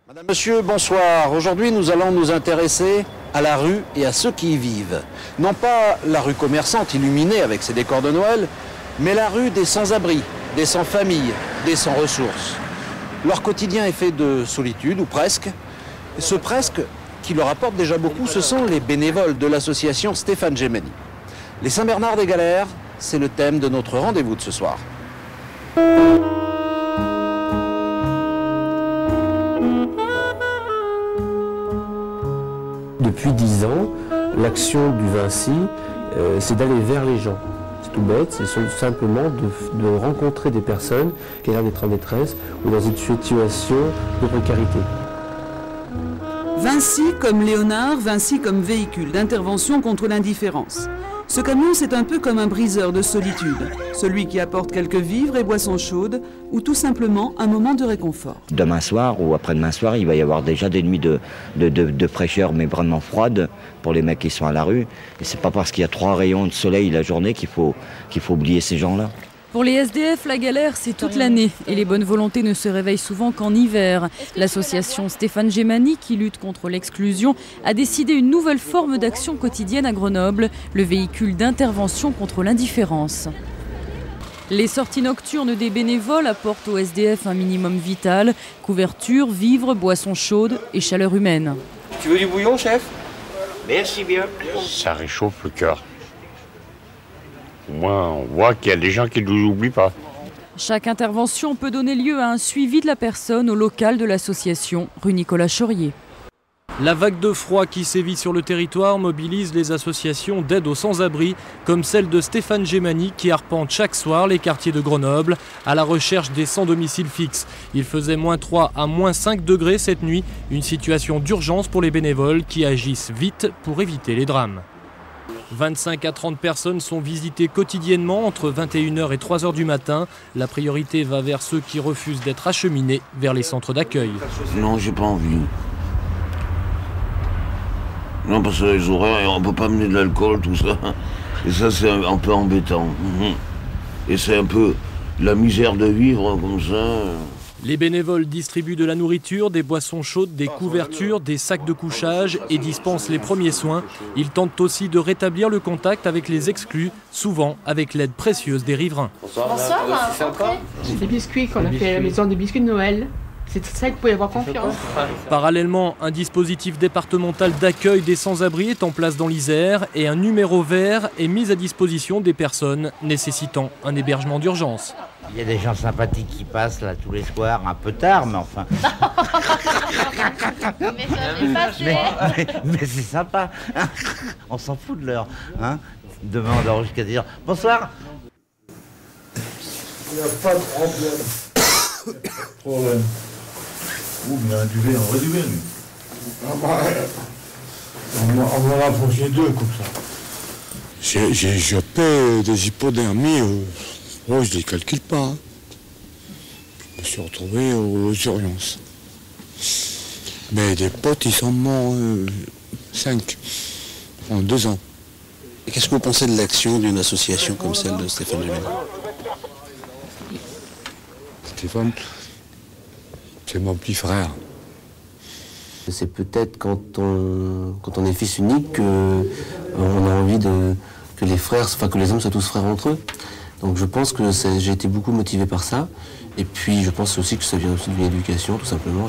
Madame, monsieur, bonsoir. Aujourd'hui, nous allons nous intéresser à la rue et à ceux qui y vivent. Non pas la rue commerçante illuminée avec ses décors de Noël, mais la rue des sans-abri, des sans-famille, des sans-ressources. Leur quotidien est fait de solitude, ou presque. Ce presque qui leur apporte déjà beaucoup, ce sont les bénévoles de l'association Stéphane Gemeni. Les Saint-Bernard-des-Galères, c'est le thème de notre rendez-vous de ce soir. Depuis 10 ans, l'action du Vinci, c'est d'aller vers les gens. C'est tout bête, c'est simplement de rencontrer des personnes qui ont l'air d'être en détresse ou dans une situation de précarité. Vinci comme Léonard, Vinci comme véhicule d'intervention contre l'indifférence. Ce camion, c'est un peu comme un briseur de solitude, celui qui apporte quelques vivres et boissons chaudes, ou tout simplement un moment de réconfort. Demain soir ou après-demain soir, il va y avoir déjà des nuits de fraîcheur, mais vraiment froides, pour les mecs qui sont à la rue. Et c'est pas parce qu'il y a 3 rayons de soleil la journée qu'il faut oublier ces gens-là. Pour les SDF, la galère, c'est toute l'année et les bonnes volontés ne se réveillent souvent qu'en hiver. L'association Stéphane Gemeni, qui lutte contre l'exclusion, a décidé une nouvelle forme d'action quotidienne à Grenoble, le véhicule d'intervention contre l'indifférence. Les sorties nocturnes des bénévoles apportent aux SDF un minimum vital, couverture, vivres, boissons chaudes et chaleur humaine. Tu veux du bouillon, chef? Merci bien. Ça réchauffe le cœur. Au moins, on voit qu'il y a des gens qui ne nous oublient pas. Chaque intervention peut donner lieu à un suivi de la personne au local de l'association, rue Nicolas Chaurier. La vague de froid qui sévit sur le territoire mobilise les associations d'aide aux sans-abri, comme celle de Stéphane Gemeni qui arpente chaque soir les quartiers de Grenoble à la recherche des sans-domicile fixe. Il faisait -3 à -5 degrés cette nuit, une situation d'urgence pour les bénévoles qui agissent vite pour éviter les drames. 25 à 30 personnes sont visitées quotidiennement entre 21h et 3h du matin. La priorité va vers ceux qui refusent d'être acheminés vers les centres d'accueil. Non, j'ai pas envie. Non, parce que les horaires, on peut pas amener de l'alcool, tout ça. Et ça, c'est un peu embêtant. Et c'est un peu la misère de vivre comme ça. Les bénévoles distribuent de la nourriture, des boissons chaudes, des couvertures, des sacs de couchage et dispensent les premiers soins. Ils tentent aussi de rétablir le contact avec les exclus, souvent avec l'aide précieuse des riverains. Bonsoir, c'est des biscuits qu'on a fait à la maison, des biscuits de Noël. C'est ça que vous pouvez avoir confiance. Parallèlement, un dispositif départemental d'accueil des sans-abri est en place dans l'Isère et un numéro vert est mis à disposition des personnes nécessitant un hébergement d'urgence. Il y a des gens sympathiques qui passent là tous les soirs, un peu tard, mais enfin. mais c'est sympa. On s'en fout de l'heure. Hein, demain, on dort jusqu'à dire bonsoir. Il n'y a pas de problème. Ouh, mais il y a un duvet, un vrai duvet, lui. On va rapprocher d'eux comme ça. Je paie des hypodermies. Oh, je ne les calcule pas. Hein. Je me suis retrouvé aux urgences. Mais des potes, ils sont morts 5 en 2 ans. Et qu'est-ce que vous pensez de l'action d'une association comme celle de Stéphane Gemeni? Stéphane, c'est mon petit frère. C'est peut-être quand on est fils unique qu'on a envie que les frères, enfin que les hommes soient tous frères entre eux. Donc je pense que j'ai été beaucoup motivé par ça. Et puis je pense aussi que ça vient aussi d'une éducation, tout simplement.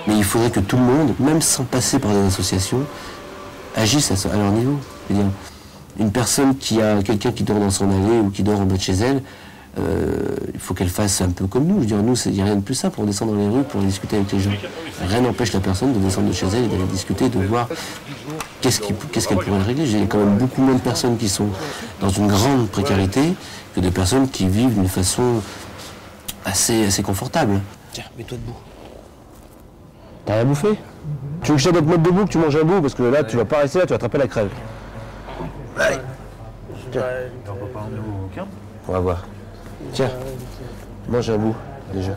Mais il faudrait que tout le monde, même sans passer par des associations, agisse à leur niveau. Je veux dire, une personne qui a quelqu'un qui dort dans son allée ou qui dort en bas de chez elle, il faut qu'elle fasse un peu comme nous. Je veux dire, nous, il n'y a rien de plus simple. On descend dans les rues pour discuter avec les gens. Rien n'empêche la personne de descendre de chez elle et d'aller discuter, de voir qu'est-ce qu'elle pourrait régler. J'ai quand même beaucoup moins de personnes qui sont dans une grande précarité que de personnes qui vivent d'une façon assez confortable. Tiens, mets-toi debout. T'as rien bouffé? Tu veux que je t'aide à te mettre debout, que tu manges un bout? Parce que là, tu vas pas rester là, tu vas attraper la crève. Allez. Tiens. On va voir. Tiens, mange un bout, déjà.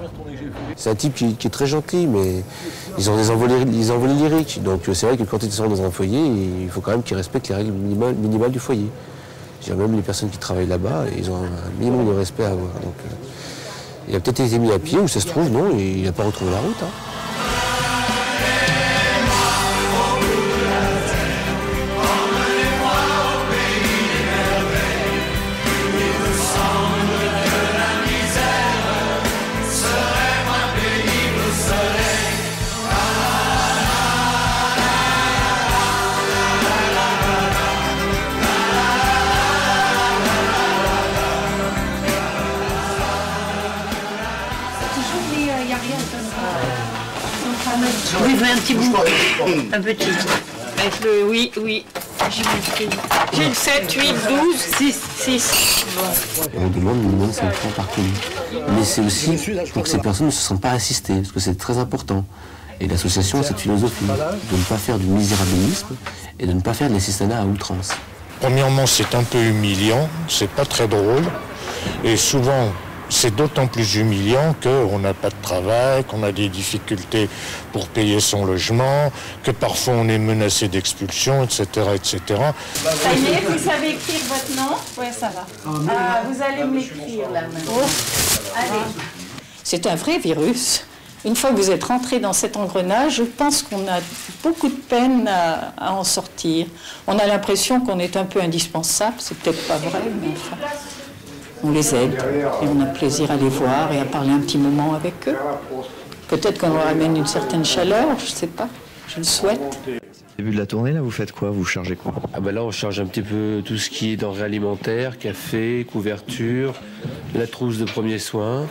C'est un type qui est très gentil, mais ils ont des envolées lyriques. Donc c'est vrai que quand ils sont dans un foyer, il faut quand même qu'ils respectent les règles minimales du foyer. Même les personnes qui travaillent là-bas, ils ont un minimum de respect à avoir. Donc, il a peut-être été mis à pied, ou ça se trouve, non, et il n'a pas retrouvé la route. Hein. Oui, je veux un petit bout. Un petit. Avec le, oui. J'ai le 7, 8, 12, 6. On demande minimum 5 francs par colis. Mais c'est aussi pour que ces personnes ne se sentent pas assistées, parce que c'est très important. Et l'association a cette philosophie de ne pas faire du misérabilisme et de ne pas faire de l'assistanat à outrance. Premièrement, c'est un peu humiliant, c'est pas très drôle. Et souvent, c'est d'autant plus humiliant qu'on n'a pas de travail, qu'on a des difficultés pour payer son logement, que parfois on est menacé d'expulsion, etc., etc. Ça y est, vous savez écrire votre nom? Oui, ça va. Vous allez me l'écrire là maintenant. Allez. C'est un vrai virus. Une fois que vous êtes rentré dans cet engrenage, je pense qu'on a beaucoup de peine à en sortir. On a l'impression qu'on est un peu indispensable, c'est peut-être pas vrai, mais enfin, on les aide et on a plaisir à les voir et à parler un petit moment avec eux. Peut-être qu'on leur amène une certaine chaleur, je sais pas, je le souhaite. Début de la tournée, là, vous faites quoi? Vous chargez quoi? Là, on charge un petit peu tout ce qui est denrées alimentaires, café, couverture, la trousse de premiers soins.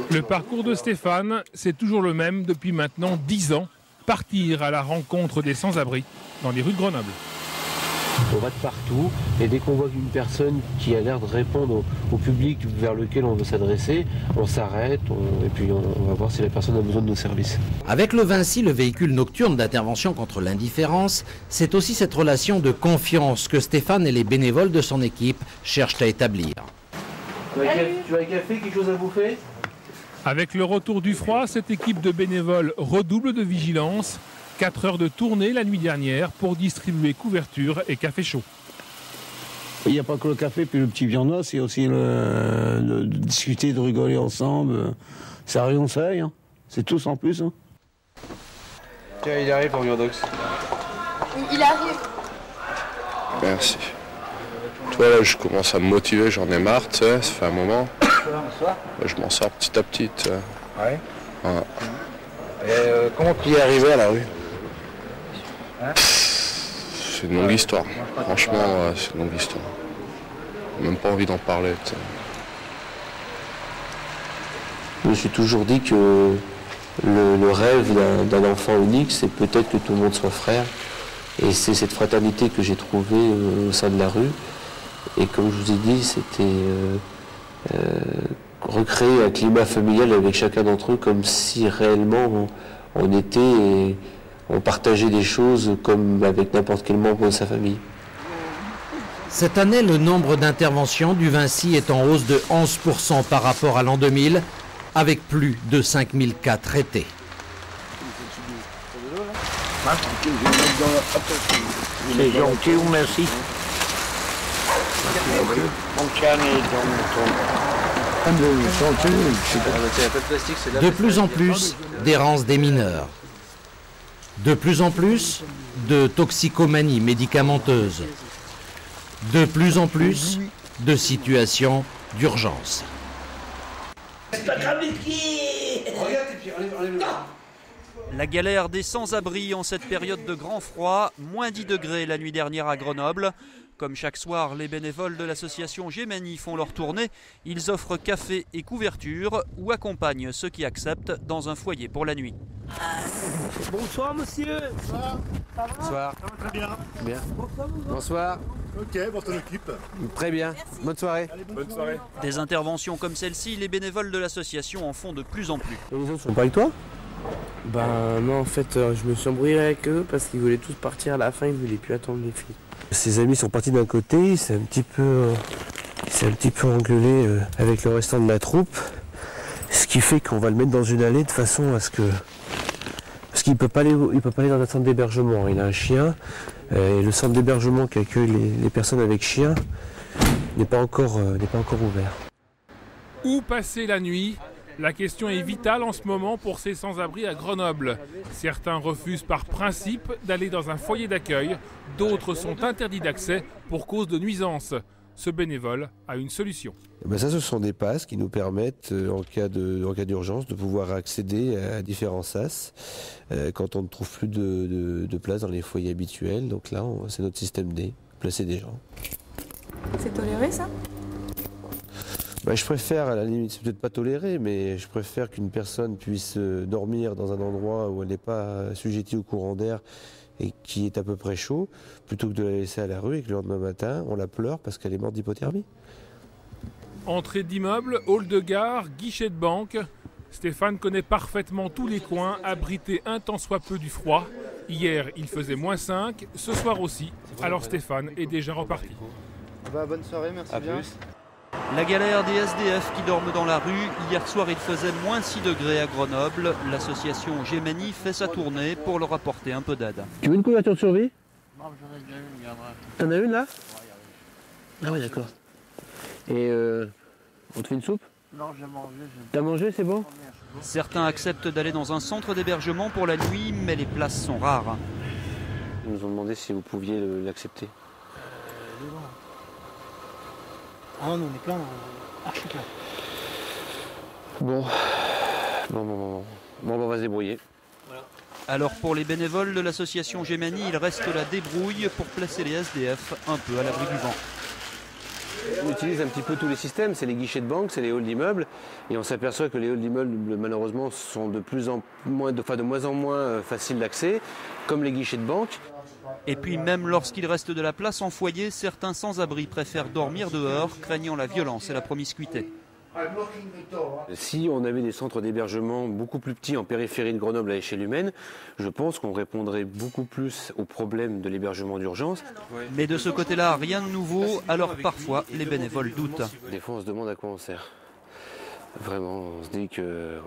Le parcours de Stéphane, c'est toujours le même depuis maintenant 10 ans. Partir à la rencontre des sans-abri dans les rues de Grenoble. On va de partout et dès qu'on voit une personne qui a l'air de répondre au public vers lequel on veut s'adresser, on s'arrête et puis on va voir si la personne a besoin de nos services. Avec le Vinci, le véhicule nocturne d'intervention contre l'indifférence, c'est aussi cette relation de confiance que Stéphane et les bénévoles de son équipe cherchent à établir. Tu as un café, quelque chose à bouffer? Avec le retour du froid, cette équipe de bénévoles redouble de vigilance. 4 heures de tournée la nuit dernière pour distribuer couverture et café chaud. Il n'y a pas que le café puis le petit viennois, c'est aussi de discuter, de rigoler ensemble. Ça rien, on sait, hein. C'est tous en plus. Hein. Tiens, il arrive, Oriodox. Il arrive. Merci. Toi, là, je commence à me motiver, j'en ai marre, tu sais, ça fait un moment. Je m'en sors petit à petit. Ouais. Ouais. Et comment tu y es arrivé à la rue? C'est une longue histoire. Franchement, c'est une longue histoire. Même pas envie d'en parler. T'sais. Je me suis toujours dit que le rêve d'un enfant unique, c'est peut-être que tout le monde soit frère. Et c'est cette fraternité que j'ai trouvée au sein de la rue. Et comme je vous ai dit, c'était recréer un climat familial avec chacun d'entre eux, comme si réellement on était et on partageait des choses comme avec n'importe quel membre de sa famille. Cette année, le nombre d'interventions du Vinci est en hausse de 11% par rapport à l'an 2000, avec plus de 5000 cas traités. C'est gentil, merci. De plus en plus d'errance des mineurs. De plus en plus de toxicomanie médicamenteuse. De plus en plus de situations d'urgence. La galère des sans-abri en cette période de grand froid, moins 10 degrés la nuit dernière à Grenoble. Comme chaque soir, les bénévoles de l'association Gemani font leur tournée. Ils offrent café et couverture ou accompagnent ceux qui acceptent dans un foyer pour la nuit. Bonsoir monsieur. Bonsoir. Ça va très bien. Bien. Bonsoir. Ok, bon, t'en occupe. Très bien. Merci. Bonne soirée. Allez, bonne soirée. Des interventions comme celle-ci, les bénévoles de l'association en font de plus en plus. Et les autres sont pas avec toi? Ben non, en fait, je me suis embrouillé avec eux parce qu'ils voulaient tous partir à la fin, ils voulaient plus attendre les filles. Ses amis sont partis d'un côté, il s'est un petit peu engueulé avec le restant de la troupe, ce qui fait qu'on va le mettre dans une allée de façon à ce que... Parce qu'il peut pas aller dans un centre d'hébergement, il a un chien, et le centre d'hébergement qui accueille les personnes avec chien n'est pas encore ouvert. Où passer la nuit ? La question est vitale en ce moment pour ces sans-abri à Grenoble. Certains refusent par principe d'aller dans un foyer d'accueil, d'autres sont interdits d'accès pour cause de nuisances. Ce bénévole a une solution. Ça, ce sont des passes qui nous permettent, en cas d'urgence, de pouvoir accéder à différents sas quand on ne trouve plus de place dans les foyers habituels. Donc là, c'est notre système D, placer des gens. C'est toléré ça? Je préfère, à la limite, c'est peut-être pas toléré, mais je préfère qu'une personne puisse dormir dans un endroit où elle n'est pas assujettie au courant d'air et qui est à peu près chaud, plutôt que de la laisser à la rue et que le lendemain matin, on la pleure parce qu'elle est morte d'hypothermie. Entrée d'immeuble, hall de gare, guichet de banque. Stéphane connaît parfaitement tous les coins, abrités un tant soit peu du froid. Hier, il faisait -5, ce soir aussi. Alors Stéphane est déjà reparti. Bonne soirée, merci bien. La galère des SDF qui dorment dans la rue. Hier soir, il faisait -6 degrés à Grenoble. L'association Gemeni fait sa tournée pour leur apporter un peu d'aide. Tu veux une couverture de survie? Non, j'en ai déjà une, viendra. T'en as une là? Ah oui, d'accord. Et on te fait une soupe? Non, j'ai mangé. T'as mangé, c'est bon? Certains acceptent d'aller dans un centre d'hébergement pour la nuit, mais les places sont rares. Ils nous ont demandé si vous pouviez l'accepter. Ah non, on est plein, archi plein. Bon, on va se débrouiller. Alors pour les bénévoles de l'association Gemeni, il reste la débrouille pour placer les SDF un peu à l'abri du vent. On utilise un petit peu tous les systèmes, c'est les guichets de banque, c'est les halls d'immeubles, et on s'aperçoit que les halls d'immeubles, malheureusement, sont de moins en moins faciles d'accès, comme les guichets de banque. Et puis même lorsqu'il reste de la place en foyer, certains sans-abri préfèrent dormir dehors, craignant la violence et la promiscuité. Si on avait des centres d'hébergement beaucoup plus petits en périphérie de Grenoble à échelle humaine, je pense qu'on répondrait beaucoup plus aux problèmes de l'hébergement d'urgence. Mais de ce côté-là, rien de nouveau, alors parfois les bénévoles doutent. Des fois on se demande à quoi on sert. Vraiment, on se dit que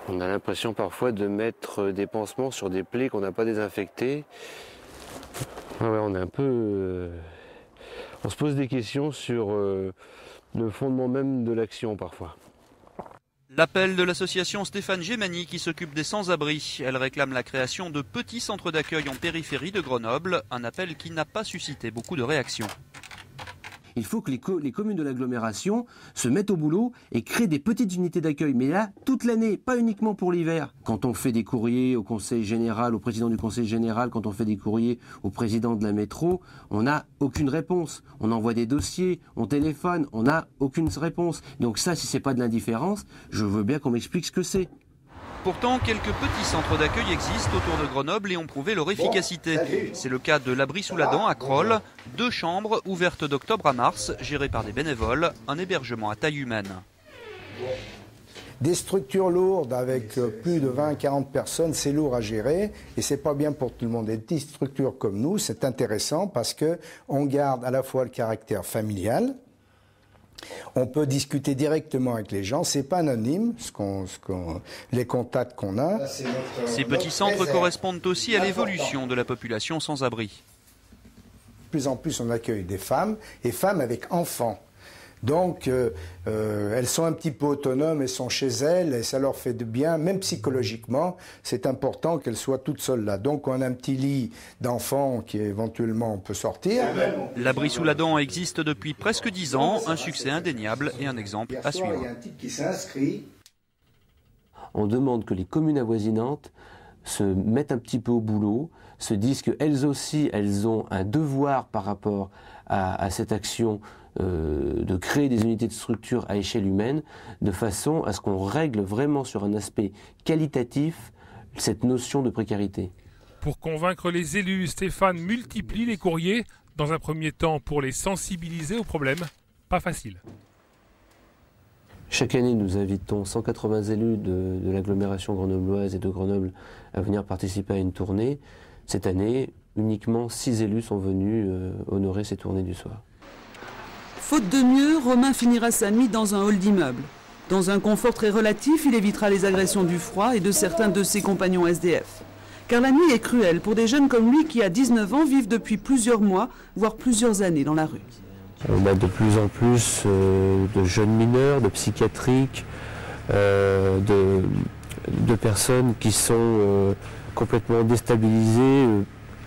on a l'impression parfois de mettre des pansements sur des plaies qu'on n'a pas désinfectées. On est un peu... on se pose des questions sur le fondement même de l'action parfois. L'appel de l'association Stéphane Gemeni qui s'occupe des sans-abri. Elle réclame la création de petits centres d'accueil en périphérie de Grenoble, un appel qui n'a pas suscité beaucoup de réactions. Il faut que les communes de l'agglomération se mettent au boulot et créent des petites unités d'accueil. Mais là, toute l'année, pas uniquement pour l'hiver. Quand on fait des courriers au conseil général, au président du conseil général, quand on fait des courriers au président de la métro, on n'a aucune réponse. On envoie des dossiers, on téléphone, on n'a aucune réponse. Donc ça, si c'est pas de l'indifférence, je veux bien qu'on m'explique ce que c'est. Pourtant, quelques petits centres d'accueil existent autour de Grenoble et ont prouvé leur efficacité. C'est le cas de l'Abri sous la Dent à Crolles, 2 chambres ouvertes d'octobre à mars, gérées par des bénévoles, un hébergement à taille humaine. Des structures lourdes avec plus de 20-40 personnes, c'est lourd à gérer et c'est pas bien pour tout le monde. Des petites structures comme nous, c'est intéressant parce qu'on garde à la fois le caractère familial. On peut discuter directement avec les gens, c'est pas anonyme, les contacts qu'on a. Ces petits centres correspondent aussi à l'évolution de la population sans abri. De plus en plus, on accueille des femmes et femmes avec enfants. Donc, elles sont un petit peu autonomes, elles sont chez elles et ça leur fait du bien, même psychologiquement. C'est important qu'elles soient toutes seules là. Donc, on a un petit lit d'enfants qui éventuellement peut sortir. L'Abri sous la Dent existe depuis presque 10 ans, un succès indéniable et un exemple à suivre. Il y a un type qui s'inscrit. On demande que les communes avoisinantes se mettent un petit peu au boulot, se disent qu'elles aussi, elles ont un devoir par rapport à cette action de créer des unités de structure à échelle humaine, de façon à ce qu'on règle vraiment sur un aspect qualitatif cette notion de précarité. Pour convaincre les élus, Stéphane multiplie les courriers, dans un premier temps pour les sensibiliser au problème. Pas facile. Chaque année, nous invitons 180 élus de l'agglomération grenobloise et de Grenoble à venir participer à une tournée. Cette année, uniquement 6 élus sont venus honorer ces tournées du soir. Faute de mieux, Romain finira sa nuit dans un hall d'immeuble. Dans un confort très relatif, il évitera les agressions du froid et de certains de ses compagnons SDF. Car la nuit est cruelle pour des jeunes comme lui qui, à 19 ans, vivent depuis plusieurs mois, voire plusieurs années dans la rue. On a de plus en plus de jeunes mineurs, de psychiatriques, de personnes qui sont complètement déstabilisées,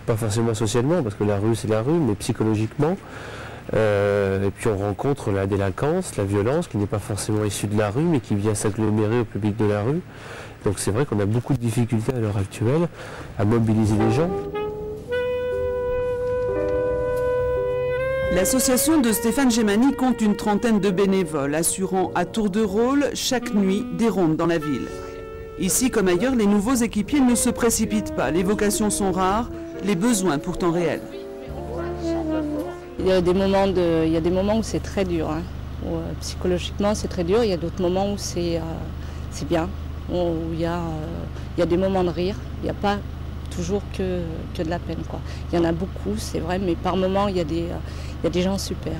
pas forcément socialement, parce que la rue c'est la rue, mais psychologiquement. Et puis on rencontre la délinquance, la violence, qui n'est pas forcément issue de la rue, mais qui vient s'agglomérer au public de la rue. Donc c'est vrai qu'on a beaucoup de difficultés à l'heure actuelle à mobiliser les gens. L'association de Stéphane Gémani compte une trentaine de bénévoles, assurant à tour de rôle chaque nuit des rondes dans la ville. Ici comme ailleurs, les nouveaux équipiers ne se précipitent pas, les vocations sont rares, les besoins pourtant réels. Il y a des moments où c'est très dur, hein, où, psychologiquement c'est très dur, il y a d'autres moments où c'est bien, où il y a des moments de rire, il n'y a pas toujours que de la peine, quoi. Il y en a beaucoup, c'est vrai, mais par moments il y a des gens super.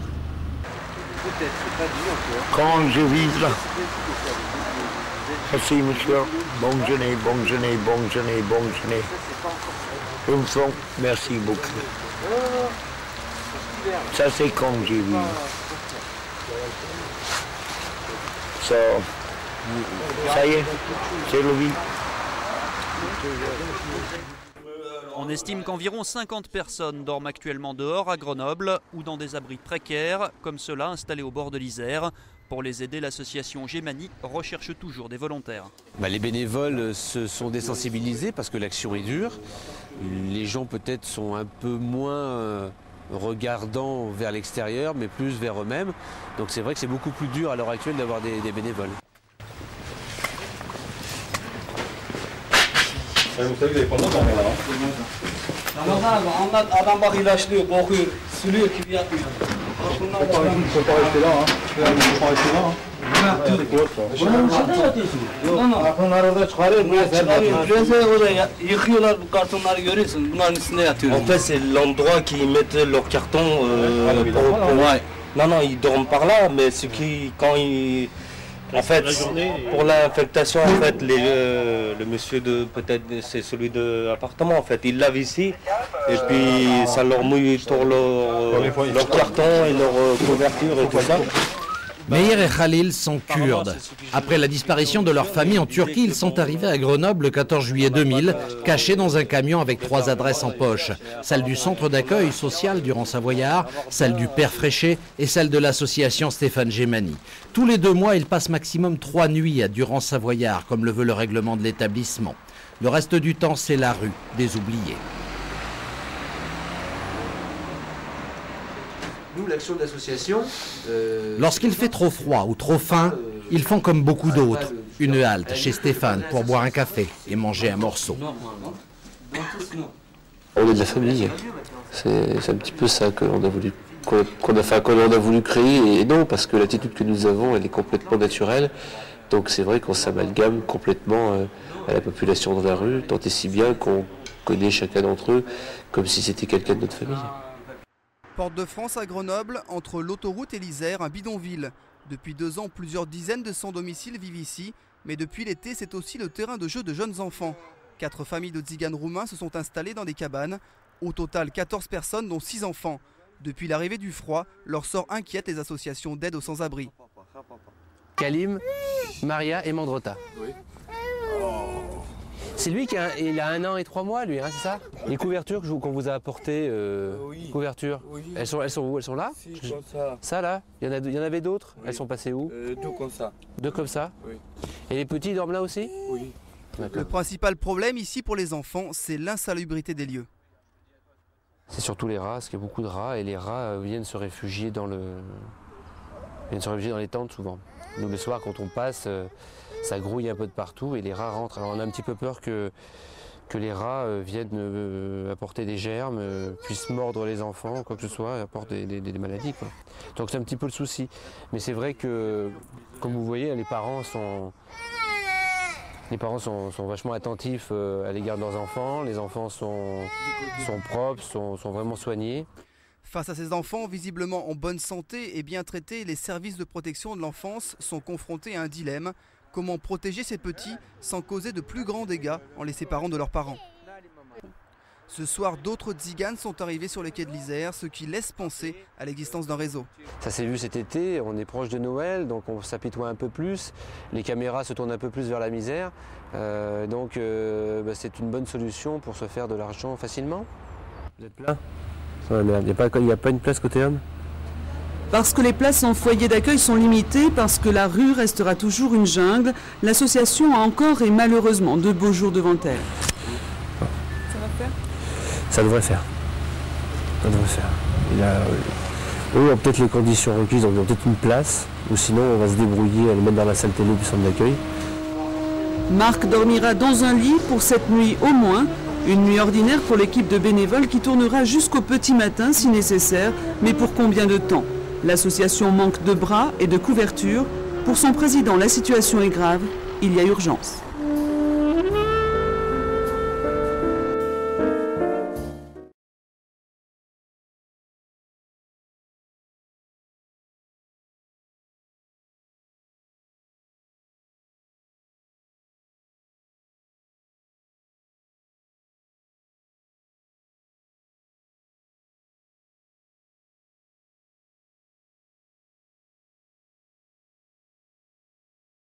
Quand je vis là. Merci monsieur, bonne journée, bonne journée, bonne journée, bonne journée. Une fois, merci beaucoup. Ça c'est quand je vis. Ça y est, c'est le vie. On estime qu'environ 50 personnes dorment actuellement dehors à Grenoble ou dans des abris précaires, comme ceux-là installés au bord de l'Isère. Pour les aider, l'association Gémani recherche toujours des volontaires. Les bénévoles se sont désensibilisés parce que l'action est dure. Les gens peut-être sont un peu moins regardants vers l'extérieur, mais plus vers eux-mêmes. Donc c'est vrai que c'est beaucoup plus dur à l'heure actuelle d'avoir des bénévoles. Vous savez, vous n'avez pas le droit là. Faut pas rester là, hein. Faut pas rester là, En fait, c'est l'endroit qui mettent leurs cartons. Non, ils dorment par là, mais ce qui, quand ils... En fait, pour l'infectation, en fait, le monsieur peut-être c'est celui de l'appartement, en fait, il lave ici et puis ça leur mouille sur leur carton et leur couverture et tout ça. Meir et Khalil sont kurdes. Après la disparition de leur famille en Turquie, ils sont arrivés à Grenoble le 14 juillet 2000, cachés dans un camion avec 3 adresses en poche. Celle du centre d'accueil social Durand Savoyard, celle du Père Fréchet et celle de l'association Stéphane Gémani. Tous les 2 mois, ils passent maximum 3 nuits à Durand Savoyard, comme le veut le règlement de l'établissement. Le reste du temps, c'est la rue des oubliés. Nous, l'action de l'association... Lorsqu'il fait trop froid ou trop faim, ils font comme beaucoup d'autres. Une halte chez Stéphane pour boire un café et manger un morceau. On est de la famille. C'est un petit peu ça qu'on a voulu créer. Et non, parce que l'attitude que nous avons, elle est complètement naturelle. Donc c'est vrai qu'on s'amalgame complètement à la population de la rue, tant et si bien qu'on connaît chacun d'entre eux comme si c'était quelqu'un de notre famille. Porte de France à Grenoble, entre l'autoroute et l'Isère, un bidonville. Depuis 2 ans, plusieurs dizaines de sans-domicile vivent ici, mais depuis l'été, c'est aussi le terrain de jeu de jeunes enfants. 4 familles de tziganes roumains se sont installées dans des cabanes. Au total, 14 personnes, dont 6 enfants. Depuis l'arrivée du froid, leur sort inquiète les associations d'aide aux sans-abri. Kalim, Maria et Mandrota. Oui. C'est lui qui a 1 an et 3 mois, lui, hein, c'est ça? Les couvertures qu'on vous a apportées, oui. couvertures, oui. Elles sont où? Elles sont là? Si, comme ça. Ça, là? Il y en avait d'autres? Oui. Elles sont passées où? 2 comme ça. 2 comme ça? Oui. Et les petits dorment là aussi? Oui. Le principal problème ici pour les enfants, c'est l'insalubrité des lieux. C'est surtout les rats, parce qu'il y a beaucoup de rats, et les rats viennent se réfugier dans les tentes souvent. Nous, le soir, quand on passe, ça grouille un peu de partout et les rats rentrent. Alors on a un petit peu peur que les rats viennent apporter des germes, puissent mordre les enfants, quoi que ce soit, et apportent des maladies, quoi. Donc c'est un petit peu le souci. Mais c'est vrai que, comme vous voyez, les parents sont vachement attentifs à l'égard de leurs enfants. Les enfants sont propres, sont vraiment soignés. Face à ces enfants visiblement en bonne santé et bien traités, les services de protection de l'enfance sont confrontés à un dilemme. Comment protéger ces petits sans causer de plus grands dégâts en les séparant de leurs parents? Ce soir, d'autres tziganes sont arrivés sur les quais de l'Isère, ce qui laisse penser à l'existence d'un réseau. Ça s'est vu cet été, on est proche de Noël, donc on s'apitoie un peu plus. Les caméras se tournent un peu plus vers la misère. C'est une bonne solution pour se faire de l'argent facilement. Vous êtes plein? Il n'y a pas une place côté homme? Parce que les places en foyer d'accueil sont limitées, parce que la rue restera toujours une jungle, l'association a encore et malheureusement de beaux jours devant elle. Ça devrait faire. Ça devrait faire. Eux ont peut-être les conditions requises, donc ils ont peut-être une place, ou sinon on va se débrouiller à les mettre dans la salle télé du centre d'accueil. Marc dormira dans un lit pour cette nuit au moins, une nuit ordinaire pour l'équipe de bénévoles qui tournera jusqu'au petit matin si nécessaire, mais pour combien de temps? L'association manque de bras et de couverture. Pour son président, la situation est grave, il y a urgence.